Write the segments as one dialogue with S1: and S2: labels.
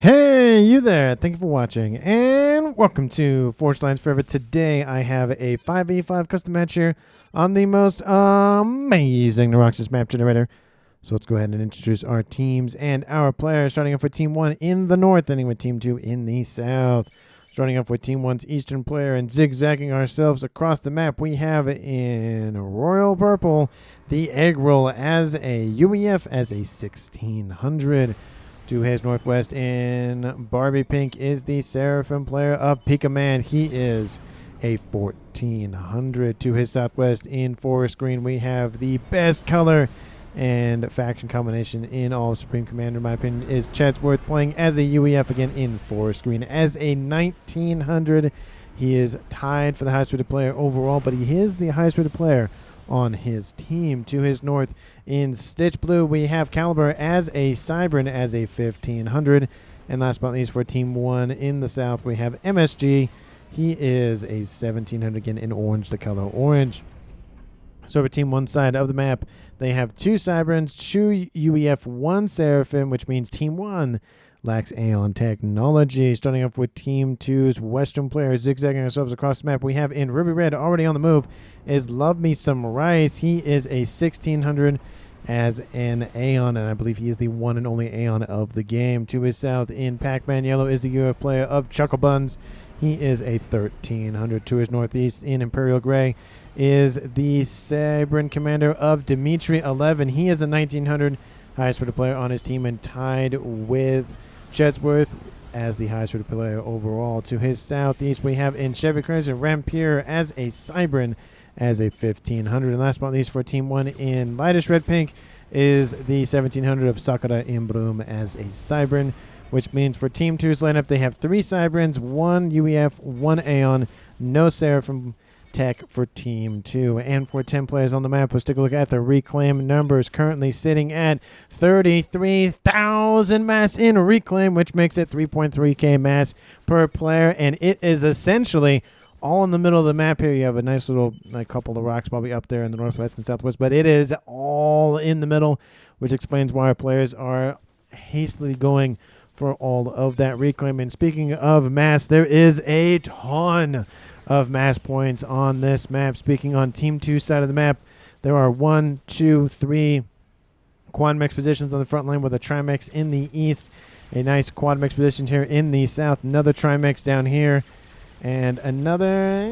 S1: Hey, you there. Thank you for watching, and welcome to Forged Lines Forever. Today, I have a 5v5 custom match here on the most amazing Neuroxis map generator. So let's go ahead and introduce our teams and our players, starting off with Team 1 in the north, ending with Team 2 in the south. Starting off with Team 1's Eastern player and zigzagging ourselves across the map, we have in Royal Purple the Egg Roll as a UEF as a 1600. To his northwest in Barbie Pink is the Seraphim player of Pika Man. He is a 1400. To his southwest in Forest Green, we have the best color and faction combination in all of Supreme Commander, in my opinion, is Chatsworth playing as a UEF again in Forest Green as a 1900. He is tied for the highest rated player overall, but he is the highest rated player on his team. To his north in Stitch Blue, we have Caliber as a Cybran as a 1500. And last but not least, for Team 1 in the south, we have MSG. He is a 1700 again in orange, the color orange. So for Team 1 side of the map, they have 2 Cybrans, 2 UEF, 1 Seraphim, which means Team 1 lacks Aeon technology. Starting off with Team 2's Western players, zigzagging ourselves across the map, we have in Ruby Red, already on the move, is Love Me Some Rice. He is a 1600 as an Aeon, and I believe he is the one and only Aeon of the game. To his south in Pac-Man Yellow is the UEF player of Chuckle Buns. He is a 1300. To his northeast in Imperial Gray is the Cybran commander of Dimitri 11. He is a 1900, highest rated player on his team, and tied with Chatsworth as the highest rated player overall. To his southeast, we have in Chevy Crimson Rampure as a Cybran as a 1500. And last but not least, for Team 1 in lightest red pink is the 1700 of Sakura Imbroom as a Cybran, which means for Team 2's lineup, they have 3 Cybrans, 1 UEF, 1 Aeon, no Seraphim tech for Team 2. And for 10 players on the map, let's take a look at the reclaim numbers, currently sitting at 33,000 mass in reclaim, which makes it 3.3k mass per player, and it is essentially all in the middle of the map here. You have a nice little couple of rocks probably up there in the northwest and southwest, but it is all in the middle, which explains why our players are hastily going for all of that reclaim. And speaking of mass, there is a ton of mass points on this map. Speaking on Team 2 side of the map, there are 1, 2, 3 quad mech positions on the front line with a Trimex in the east, a nice quad mech position here in the south, another Trimex down here, and another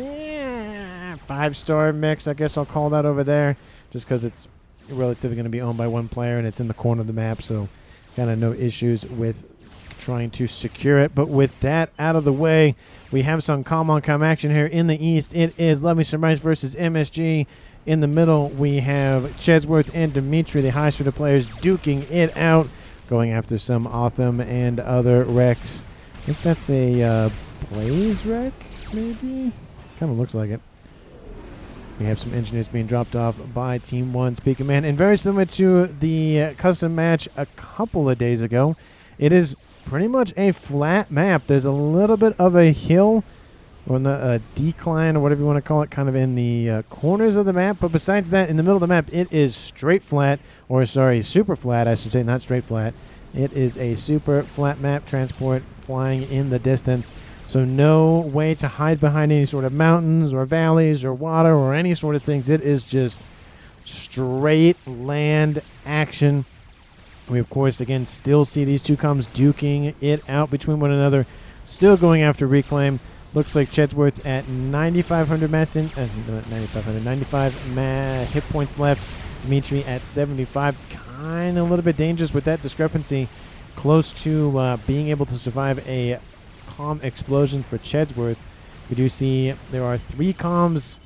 S1: 5-star mix, I guess I'll call that over there, just because it's relatively going to be owned by one player and it's in the corner of the map, so kind of no issues with trying to secure it. But with that out of the way, we have some calm on calm action here in the east. It is Love Me Some Rice versus MSG. In the middle, we have Chatsworth and Dimitri, the highest rated players, duking it out, going after some Otham and other wrecks. I think that's a Blaze wreck, maybe? Kind of looks like it. We have some engineers being dropped off by Team 1's Pika Man. And very similar to the custom match a couple of days ago, it is pretty much a flat map. There's a little bit of a hill or a decline or whatever you want to call it, kind of in the corners of the map. But besides that, in the middle of the map, it is straight flat, or sorry, super flat, I should say, not straight flat. It is a super flat map, transport flying in the distance. So no way to hide behind any sort of mountains or valleys or water or any sort of things. It is just straight land action. We, of course, again, still see these two comms duking it out between one another, still going after reclaim. Looks like Chatsworth at 9,500 mass in, 95 hit points left. Dimitri at 75. Kind of a little bit dangerous with that discrepancy. Close to being able to survive a comm explosion for Chatsworth. We do see there are 3 comms,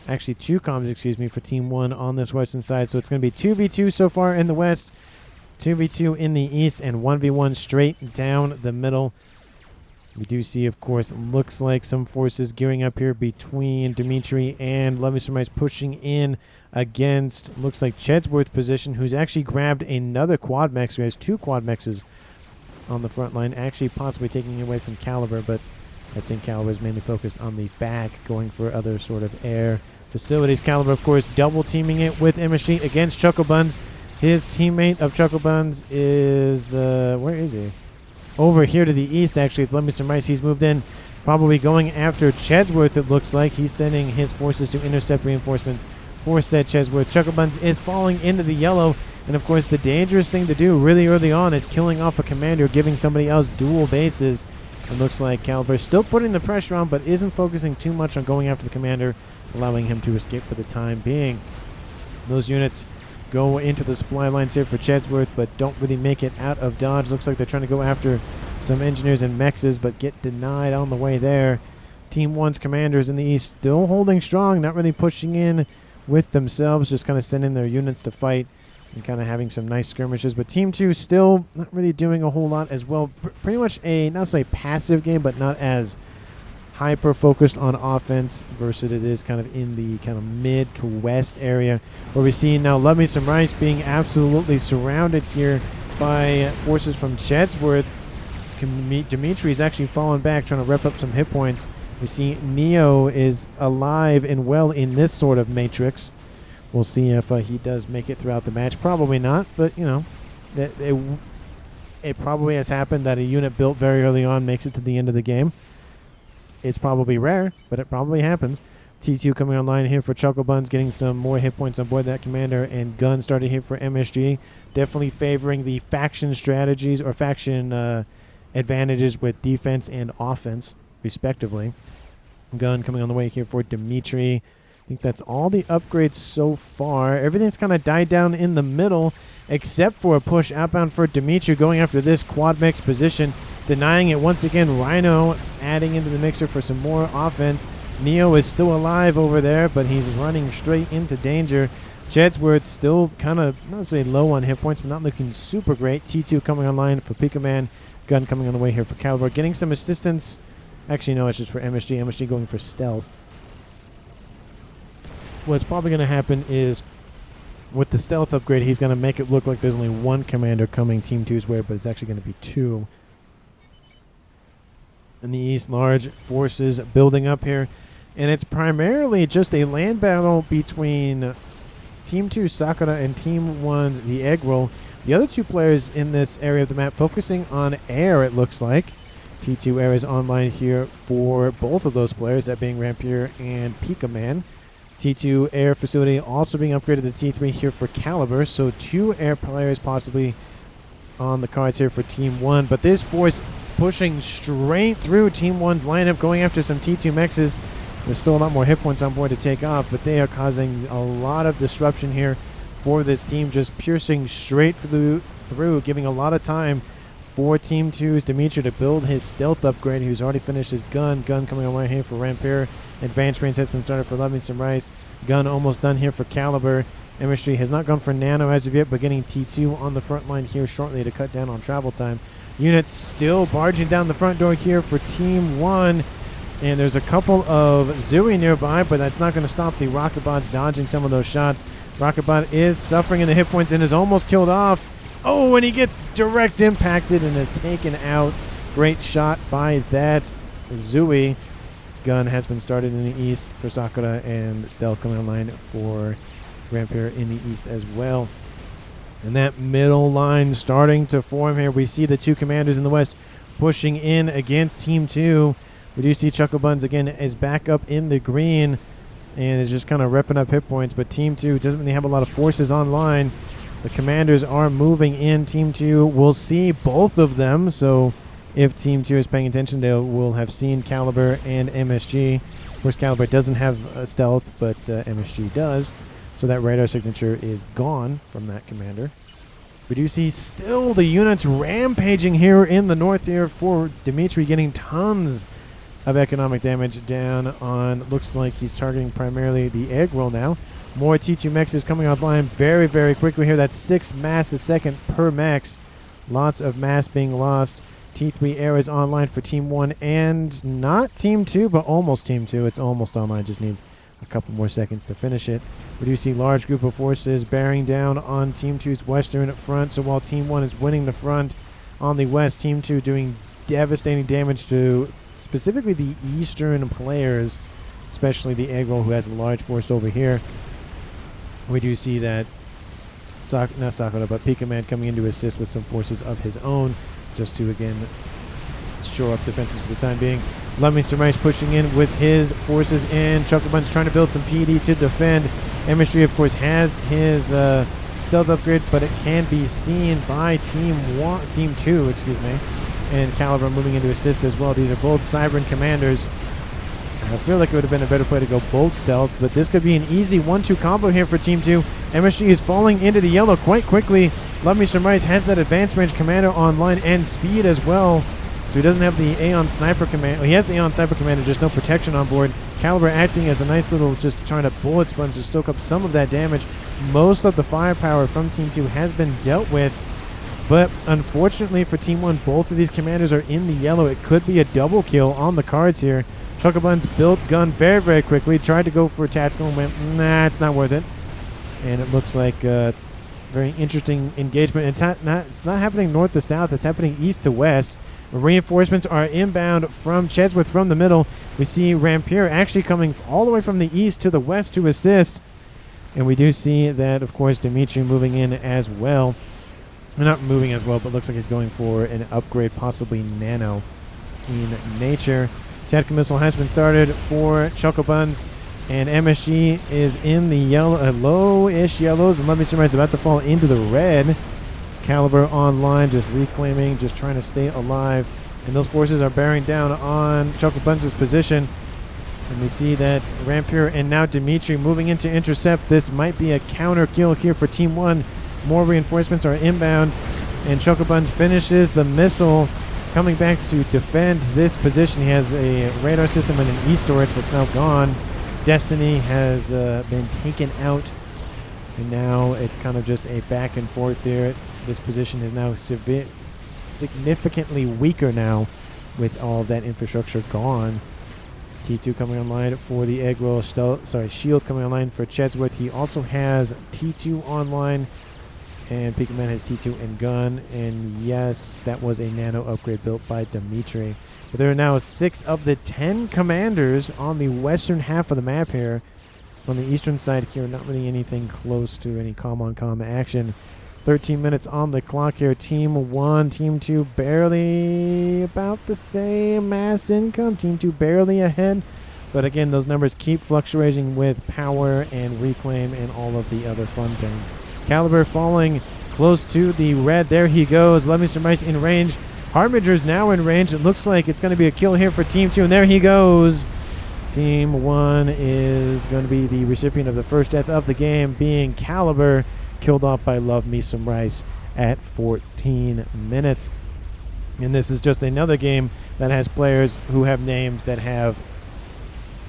S1: actually 2 comms, excuse me, for Team 1 on this western side. So it's going to be 2v2 so far in the west, 2v2 in the east, and 1v1 straight down the middle. We do see, of course, looks like some forces gearing up here between Dimitri and Love Me Some Rice, pushing in against, looks like Chatsworth position, who's actually grabbed another quad mech. So he has 2 quad mechs on the front line, actually possibly taking away from Caliber, but I think Caliber is mainly focused on the back, going for other sort of air facilities. Caliber, of course, double teaming it with MSG against Chuckle Buns. His teammate of Chuckle Buns is, where is he? over here to the east, actually, it's Lemmy Some Rice. He's moved in, probably going after Chedsworth, it looks like. He's sending his forces to intercept reinforcements for said Chedsworth. Chucklebuns is falling into the yellow, and of course the dangerous thing to do really early on is killing off a commander, giving somebody else dual bases. It looks like Caliber still putting the pressure on, but isn't focusing too much on going after the commander, allowing him to escape for the time being. Those units go into the supply lines here for Chedsworth, but don't really make it out of dodge. Looks like they're trying to go after some engineers and mexes, but get denied on the way there. Team 1's commanders in the east still holding strong, not really pushing in with themselves, just kind of sending their units to fight and kind of having some nice skirmishes. But Team 2 still not really doing a whole lot as well. Pretty much a, not say passive game, but not as hyper-focused on offense versus it is kind of in the kind of mid to west area, where we see now Love Me Some Rice being absolutely surrounded here by forces from Chedsworth. Dimitri is actually falling back, trying to rep up some hit points. We see Neo is alive and well in this sort of matrix. We'll see if he does make it throughout the match. Probably not, but, you know, it probably has happened that a unit built very early on makes it to the end of the game. It's probably rare, but it probably happens. T2 coming online here for Chucklebuns, getting some more hit points on board that commander, and Gun started here for MSG. Definitely favoring the faction strategies or faction advantages with defense and offense, respectively. Gun coming on the way here for Dimitri. I think that's all the upgrades so far. Everything's kind of died down in the middle, except for a push outbound for Dimitri going after this quad mix position, denying it once again. Rhino adding into the mixer for some more offense. Neo is still alive over there, but he's running straight into danger. Chedsworth still kind of, not to say low on hit points, but not looking super great. T2 coming online for Pika Man. Gun coming on the way here for Caliber. Getting some assistance. Actually, no, it's just for MSG. MSG going for stealth. What's probably going to happen is with the stealth upgrade, he's going to make it look like there's only one commander coming Team 2's way, but it's actually going to be two. In the east, large forces building up here. And it's primarily just a land battle between Team 2's Sakura and Team 1's the Egg Roll. The other two players in this area of the map focusing on air, it looks like. T2 air is online here for both of those players, that being Rampier and Pika Man. T2 air facility also being upgraded to T3 here for Caliber, so two air players possibly on the cards here for Team 1. But this force pushing straight through Team 1's lineup, going after some T2 mexes. There's still a lot more hit points on board to take off, but they are causing a lot of disruption here for this team, just piercing straight through, giving a lot of time for Team 2's Dimitri to build his stealth upgrade. He's already finished his gun. Gun coming on right here for Rampire. Advanced range has been started for Love Me Some Rice. Gun almost done here for Caliber. MSG has not gone for Nano as of yet, but getting T2 on the front line here shortly to cut down on travel time. Units still barging down the front door here for Team 1. And there's a couple of Zooey nearby, but that's not going to stop the Rocket Bots dodging some of those shots. Rocket Bot is suffering in the hit points and is almost killed off. Oh, and he gets direct impacted and is taken out. Great shot by that Zooey. Gun has been started in the east for Sakura, and stealth coming online for Rampire in the east as well. And that middle line starting to form here. We see the two commanders in the west pushing in against Team 2. We do see Chucklebuns again is back up in the green and is just kind of repping up hit points, but Team 2 doesn't really have a lot of forces online. The commanders are moving in. Team 2 will see both of them, so if Team 2 is paying attention, they will have seen Caliber and MSG. Of course, Caliber doesn't have stealth, but MSG does, so that radar signature is gone from that commander. We do see still the units rampaging here in the north here for Dimitri, getting tons of economic damage down on, looks like he's targeting primarily the egg roll now. More T2 mexes coming offline very, very quickly here. That's 6 mass a second per mex. Lots of mass being lost. T3 air is online for Team 1 and not Team 2, but almost Team 2. It's almost online, just needs a couple more seconds to finish it. We do see large group of forces bearing down on Team 2's western front. So while Team 1 is winning the front on the west, Team 2 doing devastating damage to specifically the eastern players, especially the egg roll, who has a large force over here. We do see that not Sakura, but Pika Man coming in to assist with some forces of his own, just to again shore up defenses for the time being. Love Me Some Rice pushing in with his forces, and Chuckle Buns trying to build some PD to defend. MSG, of course, has his stealth upgrade, but it can be seen by Team 2, excuse me. And Caliber moving into assist as well. These are both Cybern commanders. I feel like it would have been a better play to go bolt stealth, but this could be an easy 1-2 combo here for Team 2. MSG is falling into the yellow quite quickly. Love Me Some Rice has that advanced range commander online and speed as well. So he doesn't have the Aeon Sniper Commander. Well, he has the Aeon Sniper Commander, just no protection on board. Caliber acting as a nice little, just trying to bullet sponge to soak up some of that damage. Most of the firepower from Team 2 has been dealt with. But unfortunately for Team 1, both of these commanders are in the yellow. It could be a double kill on the cards here. Chuckabuns built gun very, very quickly. Tried to go for a tactical and went, nah, it's not worth it. And it looks like it's very interesting engagement. It's not happening north to south. It's happening east to west. Reinforcements are inbound from Chesworth from the middle. We see Rampier actually coming all the way from the east to the west to assist. And we do see that, of course, Dimitri moving in as well. Not moving as well, but looks like he's going for an upgrade, possibly nano in nature. Tactical missile has been started for Chucklebuns, and MSG is in the yellow, low-ish yellows, and Love Me Some Rice about to fall into the red. Caliber online, just reclaiming, just trying to stay alive, and those forces are bearing down on Chucklebuns' position. And we see that Rampier and now Dimitri moving in to intercept. This might be a counter kill here for Team 1. More reinforcements are inbound, and Chucklebuns finishes the missile, coming back to defend this position. He has a radar system and an E-storage that's now gone. Destiny has been taken out, and now it's kind of just a back and forth there. This position is now significantly weaker now with all of that infrastructure gone. T2 coming online for the egg roll. Shield coming online for Chesworth. He also has T2 online. And Pikaman has T2 and gun. And yes, that was a nano upgrade built by Dimitri. But there are now 6 of the 10 commanders on the western half of the map here. On the eastern side here, not really anything close to any comm-on-comm action. 13 minutes on the clock here. Team 1, Team 2 barely about the same mass income. Team 2 barely ahead. But again, those numbers keep fluctuating with power and reclaim and all of the other fun things. Caliber falling close to the red. There he goes. Love Me Some Rice in range. Harbinger's now in range. It looks like it's going to be a kill here for Team 2. And there he goes. Team 1 is going to be the recipient of the first death of the game, being Caliber, killed off by Love Me Some Rice at 14 minutes. And this is just another game that has players who have names that have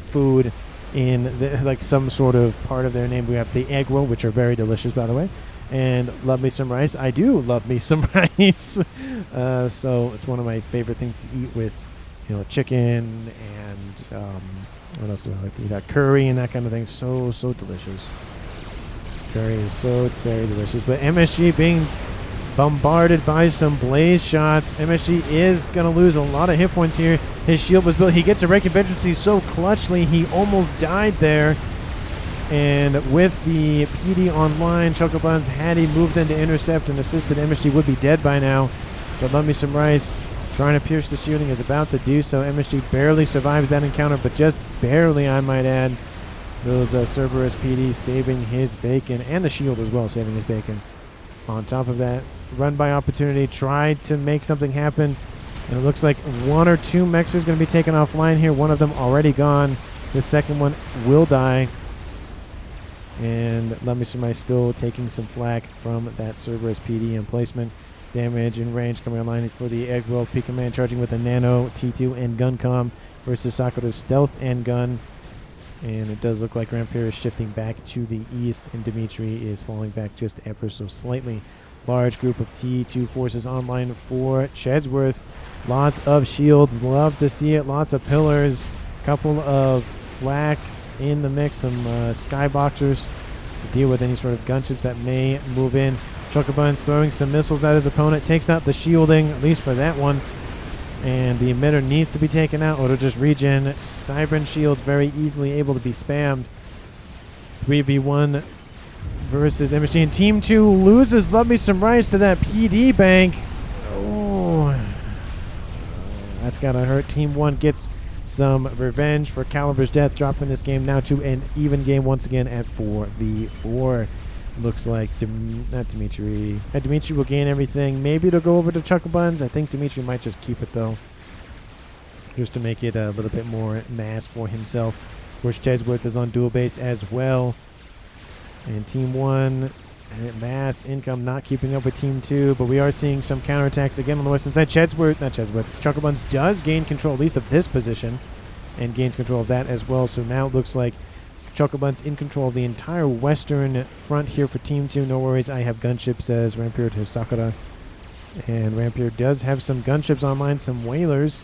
S1: food in like some sort of part of their name. We have the egg roll, which are very delicious, by the way, and Love Me Some Rice. I do love me some rice. So it's one of my favorite things to eat with, chicken and what else do I like to eat? Curry and that kind of thing. So delicious. Curry is so very delicious. But MSG being bombarded by some blaze shots. MSG is going to lose a lot of hit points here. His shield was built. He gets a Wreck Vengeance so clutchly. He almost died there. And with the PD online, Chucklebuns, had he moved in to intercept and assisted, MSG would be dead by now. But Love Me Some Rice, trying to pierce the shielding, is about to do so. MSG barely survives that encounter, but just barely, I might add. Those Cerberus PD saving his bacon, and the shield as well saving his bacon. On top of that, run by opportunity, tried to make something happen, and it looks like 1 or 2 mechs is going to be taken offline here. One of them already gone. The second one will die. And Love Me Some Rice still taking some flack from that Cerberus PD emplacement. Damage and range coming online for the egg roll. Pikaman charging with a nano, T2 and gun comm versus Sakura's stealth and gun. And it does look like Rampier is shifting back to the east, and Dimitri is falling back just ever so slightly. Large group of T2 forces online for Chesworth. Lots of shields. Love to see it. Lots of pillars. Couple of flak in the mix. Some skyboxers to deal with any sort of gunships that may move in. Chucklebuns throwing some missiles at his opponent. Takes out the shielding, at least for that one. And the emitter needs to be taken out, or it'll just regen. Cybern shields very easily able to be spammed. 3v1 versus MSG. And Team 2 loses Love Me Some Rice to that PD bank. Oh, That's got to hurt. Team 1 gets some revenge for Caliber's death, dropping this game now to an even game once again at 4v4. Looks like not Dimitri. Dimitri will gain everything. Maybe it'll go over to Chuckle Buns. I think Dimitri might just keep it though, just to make it a little bit more mass for himself. Of course, Chedsworth is on dual base as well. And Team 1, mass income not keeping up with Team 2, but we are seeing some counterattacks again on the western side. Chuckle Buns does gain control at least of this position and gains control of that as well. So now it looks like Chuckle Buns in control of the entire western front here for Team 2. No worries, I have gunships, says Rampier to Sakura. And Rampier does have some gunships online, some whalers.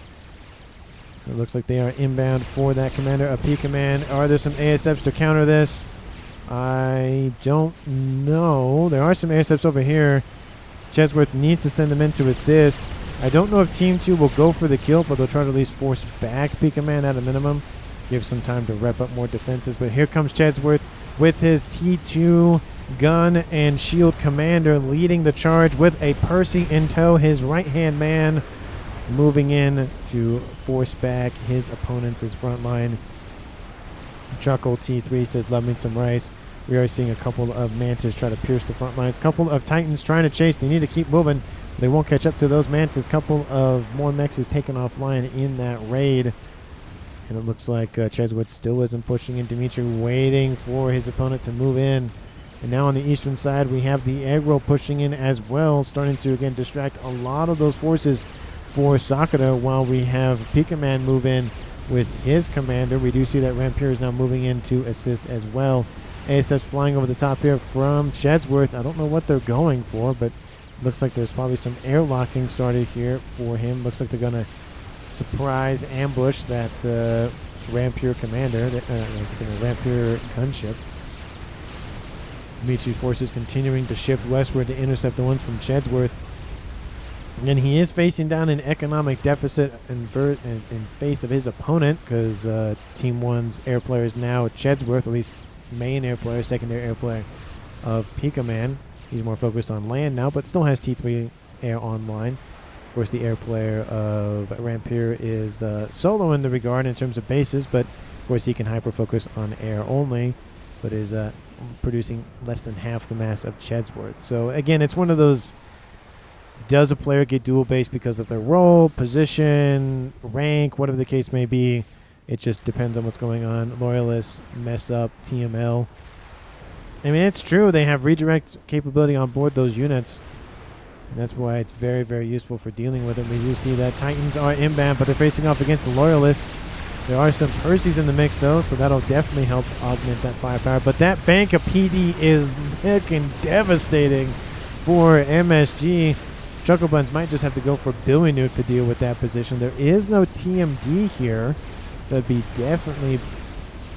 S1: It looks like they are inbound for that commander. A P command. Are there some ASFs to counter this? I don't know. There are some ASFs over here. Chedsworth needs to send them in to assist. I don't know if Team 2 will go for the kill, but they'll try to at least force back P command at a minimum. Give some time to rep up more defenses. But here comes Chedsworth with his T2 gun and shield commander leading the charge with a Percy in tow, his right-hand man, moving in to force back his opponent's front line. Chuckle T3 says, love me some rice. We are seeing a couple of Mantis try to pierce the front lines. Couple of Titans trying to chase. They need to keep moving. They won't catch up to those Mantis. Couple of more mechs is taken offline in that raid. And it looks like Chedsworth still isn't pushing in. Dimitri waiting for his opponent to move in. And now on the eastern side, we have the aggro pushing in as well, starting to, again, distract a lot of those forces for Sakura, while we have Pika Man move in with his commander. We do see that Rampier is now moving in to assist as well. ASF's flying over the top here from Chedsworth. I don't know what they're going for, but looks like there's probably some airlocking started here for him. Looks like they're going to surprise ambush that Rampier commander, Rampier gunship. Dimitri's forces continuing to shift westward to intercept the ones from Chedsworth. And he is facing down an economic deficit in face of his opponent, because Team 1's air player is now Chedsworth, at least main air player, secondary air player of Pika Man. He's more focused on land now, but still has T3 air online. Of course, the air player of Rampier is solo in the regard in terms of bases, but of course he can hyper-focus on air only, but is producing less than half the mass of Chedsworth. So again, it's one of those, does a player get dual base because of their role, position, rank, whatever the case may be? It just depends on what's going on. Loyalists mess up TML. I mean, it's true. They have redirect capability on board those units. And that's why it's very, very useful for dealing with it. We do see that Titans are inbound, but they're facing off against the Loyalists. There are some Percys in the mix, though, so that'll definitely help augment that firepower. But that bank of PD is looking devastating for MSG. Chuckle Buns might just have to go for Billy Nuke to deal with that position. There is no TMD here. That'd be definitely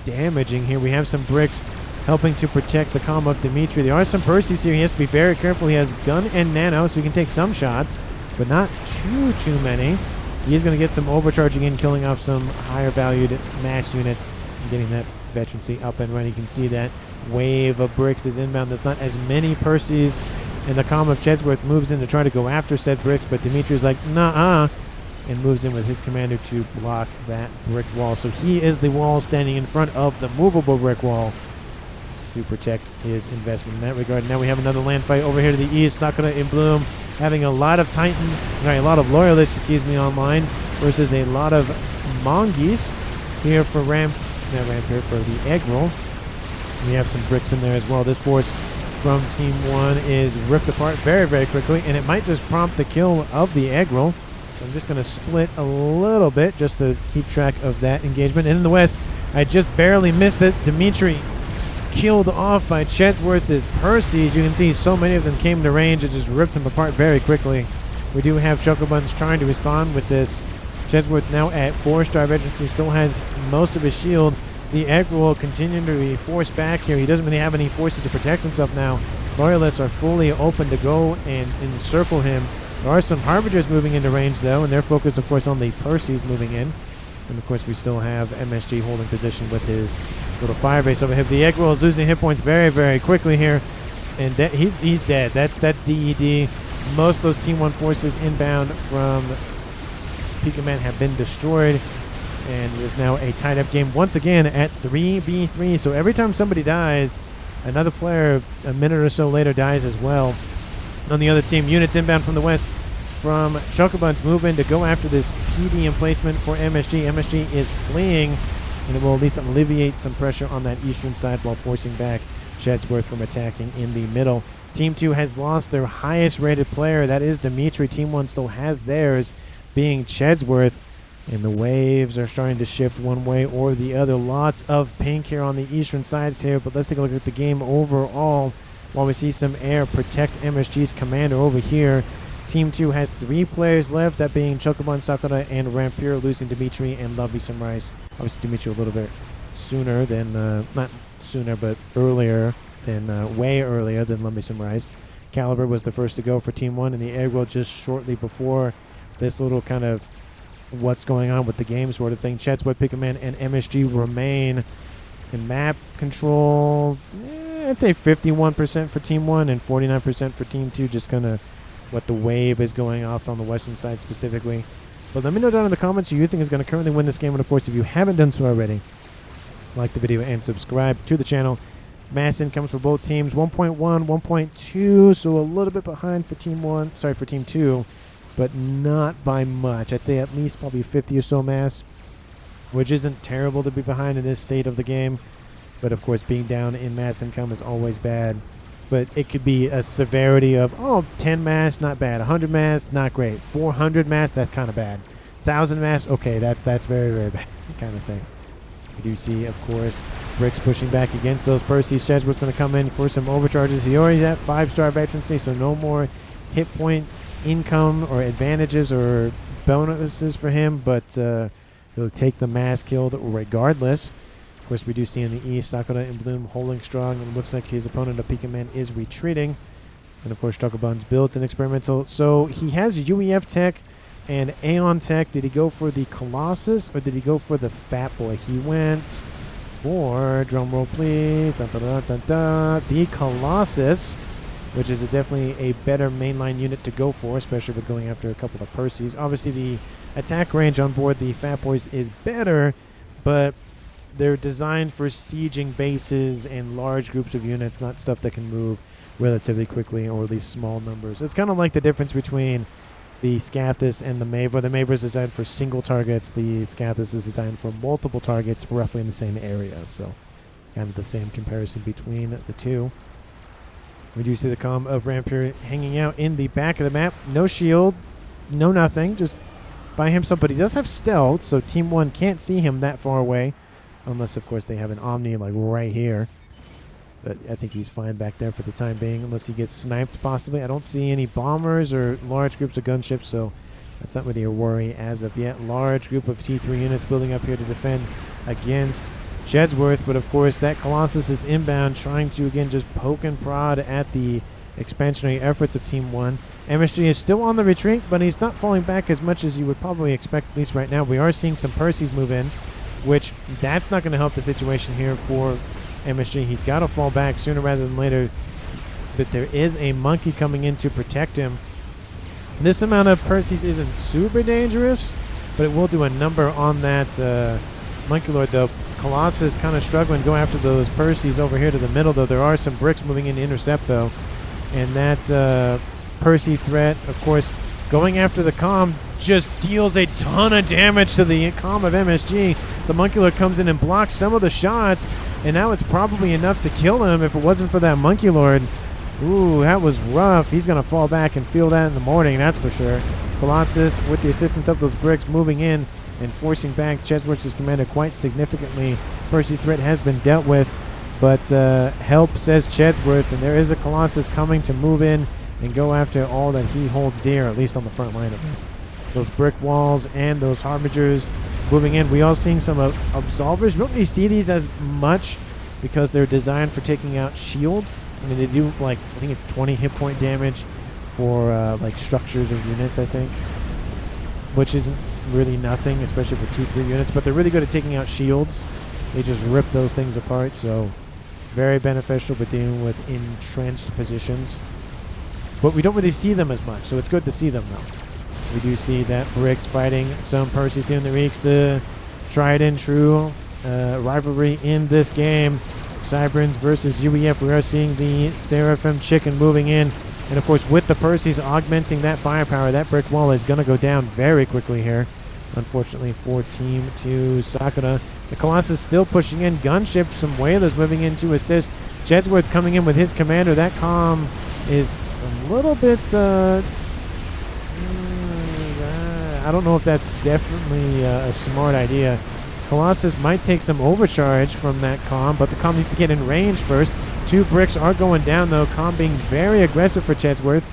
S1: damaging here. We have some bricks helping to protect the comm of Dimitri. There are some Percys here. He has to be very careful. He has gun and nano, so he can take some shots, but not too many. He is going to get some overcharging in, killing off some higher valued mass units and getting that veterancy up and running. You can see that wave of bricks is inbound. There's not as many Percys, and the comm of Chedsworth moves in to try to go after said bricks, but Dimitri's like, nah, and moves in with his commander to block that brick wall. So he is the wall standing in front of the movable brick wall to protect his investment in that regard. Now we have another land fight over here to the east. Sakura in Bloom having a lot of Titans, a lot of Loyalists, online, versus a lot of Mongoose here for Rampier for the egg roll. We have some bricks in there as well. This force from Team 1 is ripped apart very, very quickly, and it might just prompt the kill of the egg roll. So I'm just going to split a little bit just to keep track of that engagement. And in the west, I just barely missed it. Dimitri killed off by Chedsworth's Percys. You can see so many of them came to range. It just ripped them apart very quickly. We do have Chuckle Buns trying to respond with this. Chedsworth now at 4-star veterans. He still has most of his shield. The egg will continue to be forced back here. He doesn't really have any forces to protect himself now. Loyalists are fully open to go and encircle him. There are some Harbingers moving into range, though, and they're focused, of course, on the Percys moving in. And, of course, we still have MSG holding position with his little fire base over here. The egg roll is losing hit points very, very quickly here. And he's dead. That's DED. Most of those Team 1 forces inbound from Pika Man have been destroyed. And it is now a tied-up game once again at 3v3. So every time somebody dies, another player a minute or so later dies as well. On the other team, units inbound from the west from Chocobuns move in to go after this PD emplacement for MSG. MSG is fleeing, and it will at least alleviate some pressure on that eastern side while forcing back Shedsworth from attacking in the middle. Team 2 has lost their highest rated player. That is Dimitri. Team 1 still has theirs, being Shedsworth. And the waves are starting to shift one way or the other. Lots of pink here on the eastern sides here, but let's take a look at the game overall. While we see some air protect MSG's commander over here, Team 2 has 3 players left, that being Chocoban, Sakura, and Rampure, losing Dimitri and Lovely Sunrise. Obviously, Dimitri a little bit sooner than, not sooner, but earlier than, way earlier than Lovely Sunrise. Caliber was the first to go for Team 1 in the air wheel just shortly before this little kind of what's going on with the game sort of thing. Shedsworth, Pika Man, and MSG remain in map control. I'd say 51% for Team 1 and 49% for Team 2, just kind of what the wave is going off on the western side specifically. But let me know down in the comments who you think is going to currently win this game. And of course, if you haven't done so already, like the video and subscribe to the channel. Mass incomes for both teams, 1.1, 1.2, so a little bit behind for Team 1, sorry, for Team 2. But not by much. I'd say at least probably 50 or so mass, which isn't terrible to be behind in this state of the game. But of course, being down in mass income is always bad. But it could be a severity of, 10 mass, not bad. 100 mass, not great. 400 mass, that's kind of bad. 1,000 mass, okay, that's very, very bad kind of thing. We do see, of course, Bricks pushing back against those Percy's. Shedsworth's going to come in for some overcharges. He already at 5-star veterancy, so no more hit point income or advantages or bonuses for him, but he'll take the mass killed regardless. Of course, we do see in the east Sakura and Bloom holding strong, and it looks like his opponent, a Pika Man, is retreating. And of course, Chocobuns builds an experimental. So he has UEF tech and Aeon tech. Did he go for the Colossus or did he go for the Fat Boy? He went for, drumroll please, dun, dun, dun, dun, dun, the Colossus, which is definitely a better mainline unit to go for, especially with going after a couple of Percys. Obviously, the attack range on board the Fat Boys is better, but they're designed for sieging bases and large groups of units, not stuff that can move relatively quickly or at least small numbers. It's kind of like the difference between the Scathus and the Mavor. The Mavor is designed for single targets. The Scathus is designed for multiple targets roughly in the same area. So kind of the same comparison between the two. We do see the comm of Rampure hanging out in the back of the map. No shield, no nothing, just by himself. But he does have stealth, so Team 1 can't see him that far away. Unless, of course, they have an Omni like right here. But I think he's fine back there for the time being, unless he gets sniped possibly. I don't see any bombers or large groups of gunships, so that's not really a worry as of yet. Large group of T3 units building up here to defend against Shedsworth, but of course that Colossus is inbound, trying to again just poke and prod at the expansionary efforts of Team 1. MSG is still on the retreat, but he's not falling back as much as you would probably expect, at least right now. We are seeing some Percys move in, which that's not going to help the situation here for MSG. He's got to fall back sooner rather than later, but there is a monkey coming in to protect him. This amount of Percys isn't super dangerous, but it will do a number on that Monkey Lord, though. Colossus kind of struggling to go after those Percys over here to the middle, though. There are some bricks moving in to intercept, though. And that Percy threat, of course, going after the comm just deals a ton of damage to the comm of MSG. The Monkey Lord comes in and blocks some of the shots, and now it's probably enough to kill him if it wasn't for that Monkey Lord. Ooh, that was rough. He's going to fall back and feel that in the morning, that's for sure. Colossus, with the assistance of those bricks, moving in and forcing back Shedsworth's commander quite significantly. Percy threat has been dealt with, but help, says Shedsworth, and there is a Colossus coming to move in and go after all that he holds dear, at least on the front line of this. Those brick walls and those Harbingers moving in. We are seeing some Absolvers. We don't really see these as much because they're designed for taking out shields. I mean, they do, like, I think it's 20 hit point damage for, like, structures or units, I think, which isn't really nothing, especially for T3 units, but they're really good at taking out shields. They just rip those things apart, so very beneficial with dealing with entrenched positions. But we don't really see them as much, so it's good to see them, though. We do see that Bricks fighting some Perseus here in the Reeks. The tried and true rivalry in this game. Cyberns versus UEF. We are seeing the Seraphim Chicken moving in. And, of course, with the Perseus augmenting that firepower, that brick wall is going to go down very quickly here. Unfortunately for Team 2 Sakura. The Colossus still pushing in. Gunship, some Whalers moving in to assist. Jedsworth coming in with his commander. That comm is a little bit... I don't know if that's definitely a smart idea. Colossus might take some overcharge from that comm, but the comm needs to get in range first. 2 bricks are going down, though. Comm being very aggressive for Jedsworth.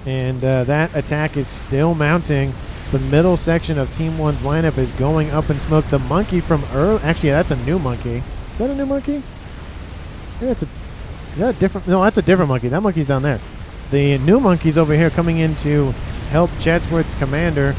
S1: And that attack is still mounting. The middle section of Team 1's lineup is going up in smoke. The monkey from Earl... Actually, that's a new monkey. Is that a new monkey? Yeah, is that a different... No, that's a different monkey. That monkey's down there. The new monkey's over here coming in to help Jedsworth's commander.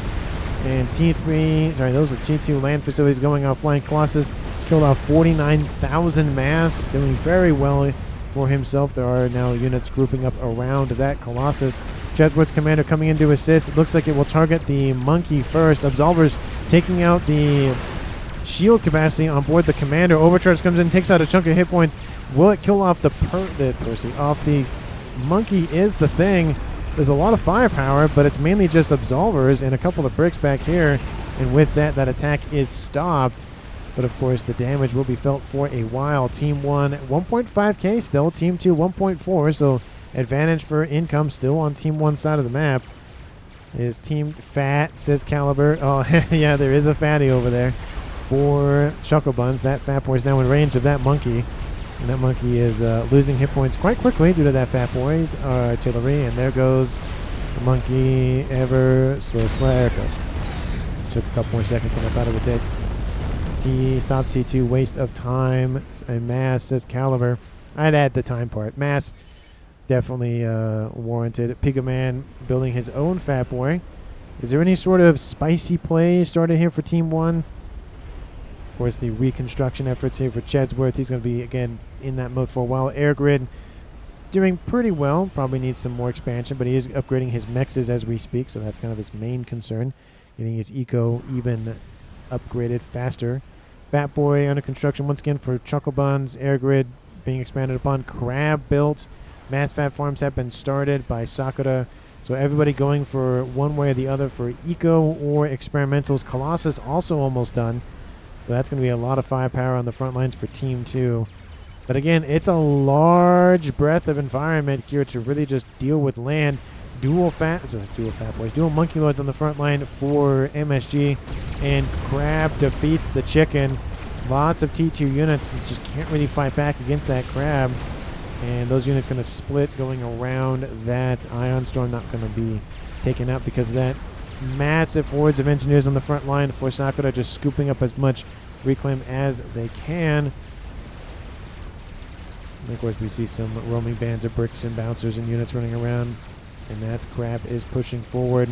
S1: And T3... Sorry, those are T2 land facilities going offline. Colossus killed off 49,000 mass. Doing very well for himself. There are now units grouping up around that Colossus. Jedsworth's commander coming in to assist. It looks like it will target the monkey first. Absolvers taking out the shield capacity on board the commander. Overcharge comes in, takes out a chunk of hit points. Will it kill off the Percy? Off the monkey is the thing. There's a lot of firepower, but it's mainly just Absolvers and a couple of bricks back here. And with that, that attack is stopped. But of course, the damage will be felt for a while. Team 1, 1.5k still. Team 2, 1.4. So advantage for income still on Team 1 side of the map. Is Team Fat, says Caliber. Oh, yeah, there is a fatty over there for Chuckle Buns. That Fat Boy is now in range of that monkey. And that monkey is losing hit points quite quickly due to that Fat Boy's artillery. And there goes the monkey ever so slow. There it goes. This took a couple more seconds than I thought it would take. Stop T2, waste of time. And Mass, says Caliber. I'd add the time part. Mass, definitely warranted. Pika Man building his own Fat Boy. Is there any sort of spicy play started here for Team 1? Of course, the reconstruction efforts here for Jedsworth. He's going to be, again, in that mode for a while. Air Grid doing pretty well. Probably needs some more expansion, but he is upgrading his mexes as we speak, so that's kind of his main concern. Getting his eco even upgraded faster. Fat Boy under construction once again for Chuckle Buns. Air Grid being expanded upon. Crab built. Mass Fat Farms have been started by Sakura. So everybody going for one way or the other for eco or experimentals. Colossus also almost done. So that's going to be a lot of firepower on the front lines for Team 2. But again, it's a large breadth of environment here to really just deal with land. Dual Monkey Lords on the front line for MSG. And Crab defeats the Chicken. Lots of T2 units that just can't really fight back against that Crab. And those units going to split going around that Ion Storm. Not going to be taken out because of that. Massive hordes of engineers on the front line for Sakura, just scooping up as much reclaim as they can. And of course, we see some roaming bands of bricks and bouncers and units running around. And that Crab is pushing forward.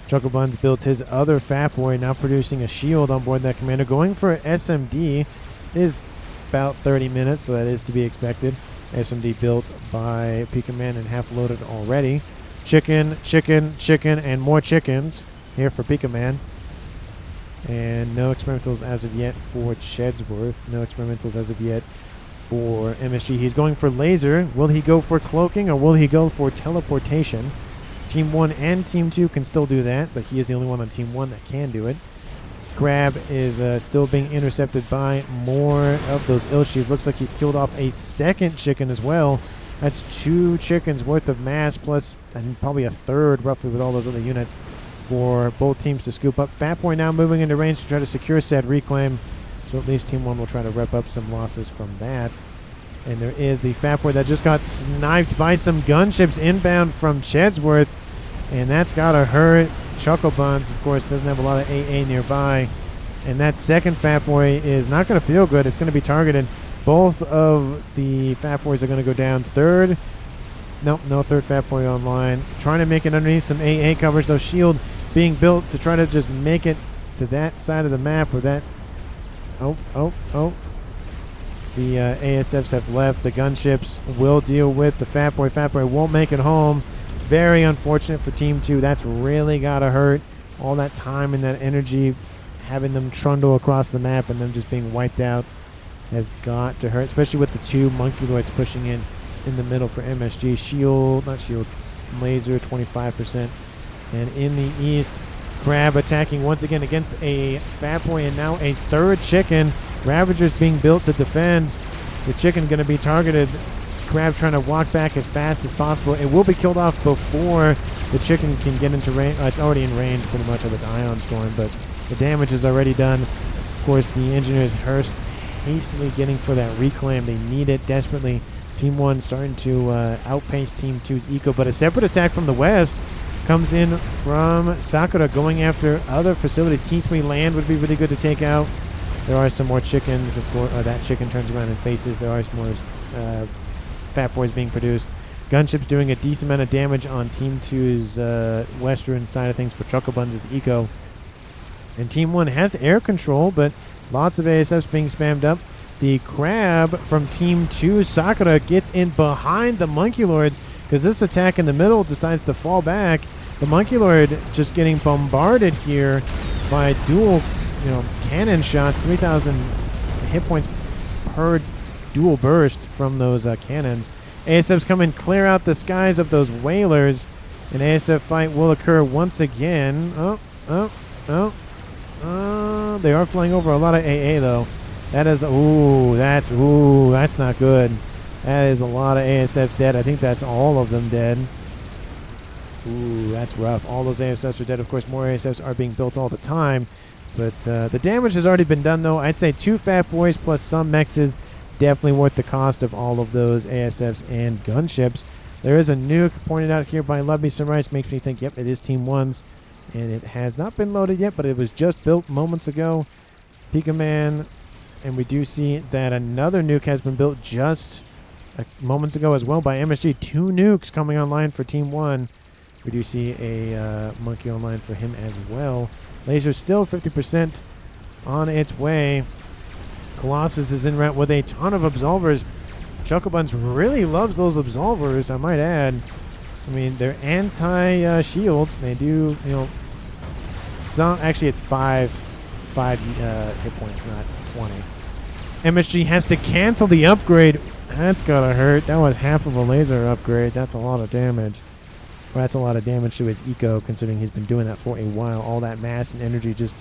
S1: Chuckle Buns built his other Fat Boy, now producing a shield on board that commander. Going for SMD is about 30 minutes, so that is to be expected. SMD built by Pika Man and half loaded already. Chicken, chicken, chicken, and more chickens here for Pika Man. And no experimentals as of yet for Jedsworth. No experimentals as of yet for MSG. He's going for laser. Will he go for cloaking or will he go for teleportation? Team 1 and Team 2 can still do that, but he is the only one on Team 1 that can do it. Crab is still being intercepted by more of those ill shields. Looks like he's killed off a second chicken as well. That's 2 chickens worth of mass plus and probably a third roughly with all those other units for both teams to scoop up. Fat Boy now moving into range to try to secure said reclaim. So at least Team 1 will try to rep up some losses from that. And there is the Fat Boy that just got sniped by some gunships inbound from Jedsworth. And that's got to hurt. Chuckle Buns, of course, doesn't have a lot of AA nearby. And that second Fat Boy is not going to feel good. It's going to be targeted. Both of the Fat Boys are going to go down. Third. Nope, no third Fat Boy online. Trying to make it underneath some AA coverage, though. Shield being built to try to just make it to that side of the map where that... Oh. The ASFs have left. The gunships will deal with the Fat Boy. Fat Boy won't make it home. Very unfortunate for Team 2. That's really got to hurt. All that time and that energy, having them trundle across the map and them just being wiped out has got to hurt, especially with the 2 Monkey Lords pushing in the middle for MSG. Shield, not shield, laser, 25%. And in the east, Crab attacking once again against a Fat Boy and now a 3rd chicken. Ravagers being built to defend. The chicken going to be targeted. Crab trying to walk back as fast as possible. It will be killed off before the chicken can get into range. It's already in range pretty much of its Ion Storm, but the damage is already done. Of course, the engineers Hurst hastily getting for that reclaim. They need it desperately. Team 1 starting to outpace Team 2's eco, but a separate attack from the west comes in from Sakura going after other facilities. T3 land would be really good to take out. There are some more chickens, of course. That chicken turns around and faces. There are some more Fat Boys being produced. Gunships doing a decent amount of damage on Team 2's western side of things for Chucklebuns' eco. And Team 1 has air control, but lots of ASFs being spammed up. The Crab from Team 2, Sakura, gets in behind the Monkey Lords because this attack in the middle decides to fall back. The Monkey Lord just getting bombarded here by dual, cannon shots. 3,000 hit points per dual burst from those cannons. ASFs come and clear out the skies of those whalers. An ASF fight will occur once again. They are flying over a lot of AA though. That is, that's not good. That is a lot of ASFs dead. I think that's all of them dead. Ooh, that's rough. All those ASFs are dead. Of course, more ASFs are being built all the time. But the damage has already been done, though. I'd say 2 Fat Boys plus some mexes. Definitely worth the cost of all of those ASFs and gunships. There is a nuke pointed out here by Love Me Some Rice. Makes me think, yep, it is Team 1's. And it has not been loaded yet, but it was just built moments ago. Pika Man. And we do see that another nuke has been built just moments ago as well by MSG. 2 nukes coming online for Team 1. We do see a monkey online for him as well. Laser still 50% on its way. Colossus is in route with a ton of absolvers. Chucklebuns really loves those absolvers, I might add. I mean, they're anti-shields. They do, some. Actually, it's 5 hit points, not 20. MSG has to cancel the upgrade. That's gotta hurt. That was half of a laser upgrade. That's a lot of damage. Well, that's a lot of damage to his eco, considering he's been doing that for a while. All that mass and energy just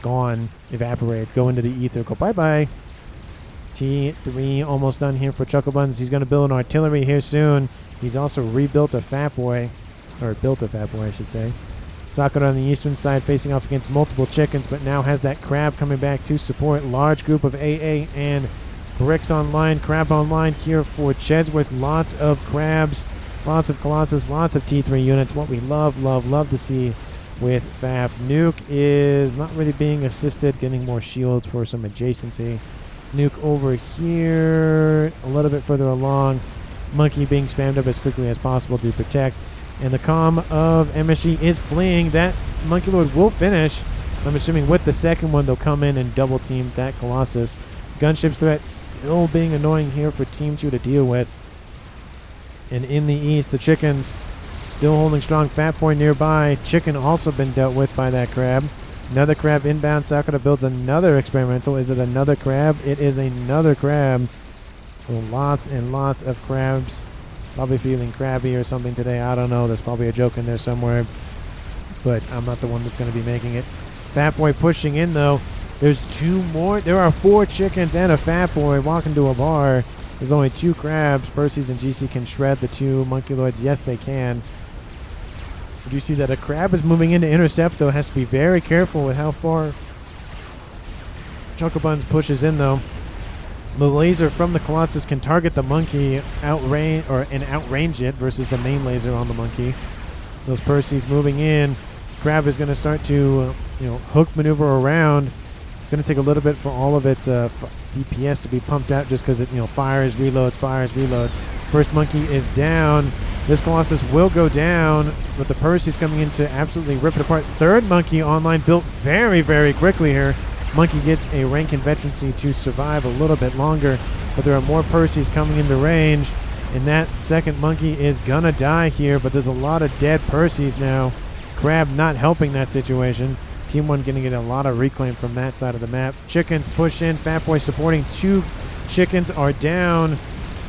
S1: gone, evaporates, go into the ether, go bye-bye. T3 almost done here for Chucklebuns. He's going to build an artillery here soon. He's also rebuilt a Fat Boy, or built a Fat Boy, I should say. Sakura on the eastern side facing off against multiple chickens, but now has that Crab coming back to support. Large group of AA and Bricks online. Crab online here for Chedsworth. Lots of Crabs, lots of Colossus, lots of T3 units. What we love to see with FAF. Nuke is not really being assisted, getting more shields for some adjacency. Nuke over here, a little bit further along. Monkey being spammed up as quickly as possible to protect. And the comm of MSG is fleeing. That Monkey Lord will finish. I'm assuming with the second one, they'll come in and double team that Colossus. Gunship's threat still being annoying here for Team 2 to deal with. And in the east, the chickens still holding strong. Fat Boy nearby. Chicken also been dealt with by that Crab. Another Crab inbound. Sakura builds another experimental. Is it another Crab? It is another Crab. So lots and lots of Crabs. Probably feeling crabby or something today. I don't know. There's probably a joke in there somewhere. But I'm not the one that's going to be making it. Fat Boy pushing in, though. There's 2 more. There are 4 chickens and a Fat Boy walking to a bar. There's only 2 Crabs. Percy's and GC can shred the 2 Monkey Lords. Yes, they can. You do see that a Crab is moving in to intercept, though. Has to be very careful with how far Chucklebuns pushes in, though. The laser from the Colossus can target the monkey, outrange it versus the main laser on the monkey. Those Percy's moving in. Crab is going to start to, hook maneuver around. It's going to take a little bit for all of its DPS to be pumped out, just because it, fires, reloads. First monkey is down. This Colossus will go down, but the Percy's coming in to absolutely rip it apart. Third monkey online, built very, very quickly here. Monkey gets a rank in veterancy to survive a little bit longer, but there are more Percy's coming into range. And that second monkey is gonna die here, but there's a lot of dead Percys now. Crab not helping that situation. Team 1 gonna get a lot of reclaim from that side of the map. Chickens push in. Fat Boy supporting. 2 chickens are down.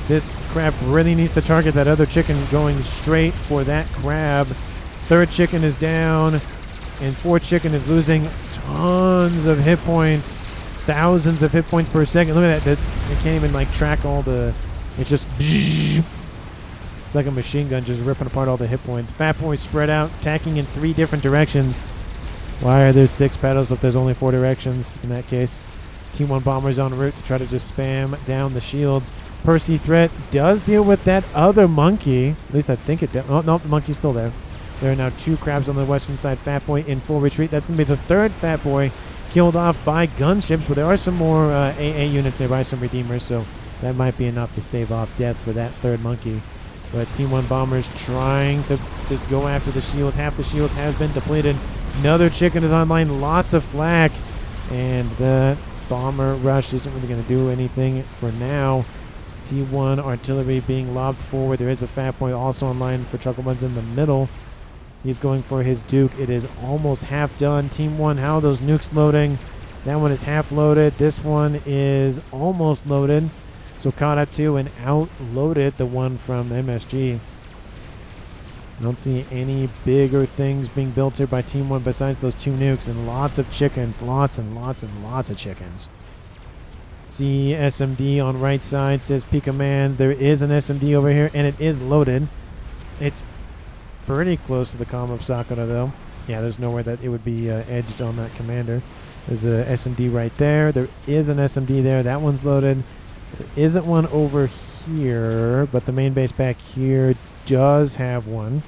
S1: This crab really needs to target that other chicken, going straight for that crab. 3rd chicken is down, and 4th chicken is losing tons of hit points. Thousands of hit points per second. Look at that. They can't even like track all the... It's just... It's like a machine gun just ripping apart all the hit points. Fat Boy spread out, attacking in 3 different directions. Why are there 6 pedals if there's only 4 directions in that case? Team 1 bombers en route to try to just spam down the shields. Percy threat does deal with that other monkey. At least I think it does. Oh, no, the monkey's still there. There are now 2 crabs on the western side. Fat Boy in full retreat. That's going to be the 3rd Fat Boy killed off by gunships, but there are some more AA units nearby, some Redeemers, so that might be enough to stave off death for that 3rd monkey. But Team 1 bombers trying to just go after the shields. Half the shields have been depleted. Another chicken is online. Lots of flak, and the bomber rush isn't really going to do anything for now. T1 artillery being lobbed forward. There is a Fat Boy also online for Chuckle Buns in the middle. He's going for his Duke. It is almost half done. Team 1, how are those nukes loading? That one is half loaded. This one is almost loaded. So caught up to and outloaded the one from MSG. I don't see any bigger things being built here by Team 1 besides those 2 nukes and lots of chickens. Lots and lots and lots of chickens. See SMD on right side, says Pika Man. There is an SMD over here, and it is loaded. It's pretty close to the comm of Sakura, though. Yeah, there's nowhere that it would be edged on that commander. There's a SMD right there. There is an SMD there. That one's loaded. There isn't one over here, but the main base back here does have one.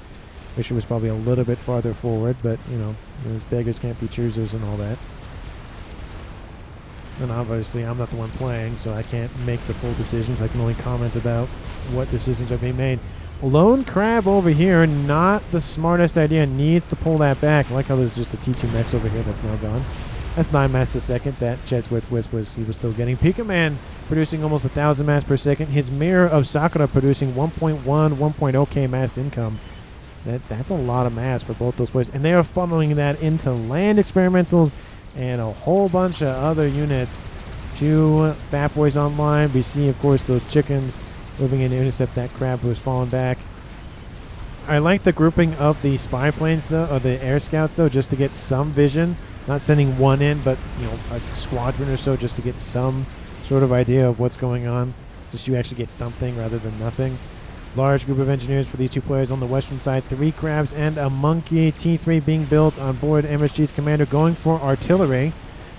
S1: Wish it was probably a little bit farther forward, but, you know, the beggars can't be choosers and all that. And obviously, I'm not the one playing, so I can't make the full decisions. I can only comment about what decisions are being made. Lone Crab over here, not the smartest idea. Needs to pull that back. I like how there's just a T2 Mex over here that's now gone. That's 9 mass a second. That Jed's with Wisp he was still getting. Pika Man producing almost 1,000 mass per second. His mirror of Sakura producing 1.1, 1.0k mass income. That's a lot of mass for both those players. And they are funneling that into land experimentals and a whole bunch of other units. 2 Fat Boys online. We see, of course, those chickens moving in to intercept that crab who has fallen back. I like the grouping of the spy planes, though, or the air scouts, though, just to get some vision. Not sending one in, but, you know, a squadron or so just to get some sort of idea of what's going on. Just so you actually get something rather than nothing. Large group of engineers for these 2 players on the western side. 3 crabs and a monkey. T3 being built on board MSG's commander, going for artillery.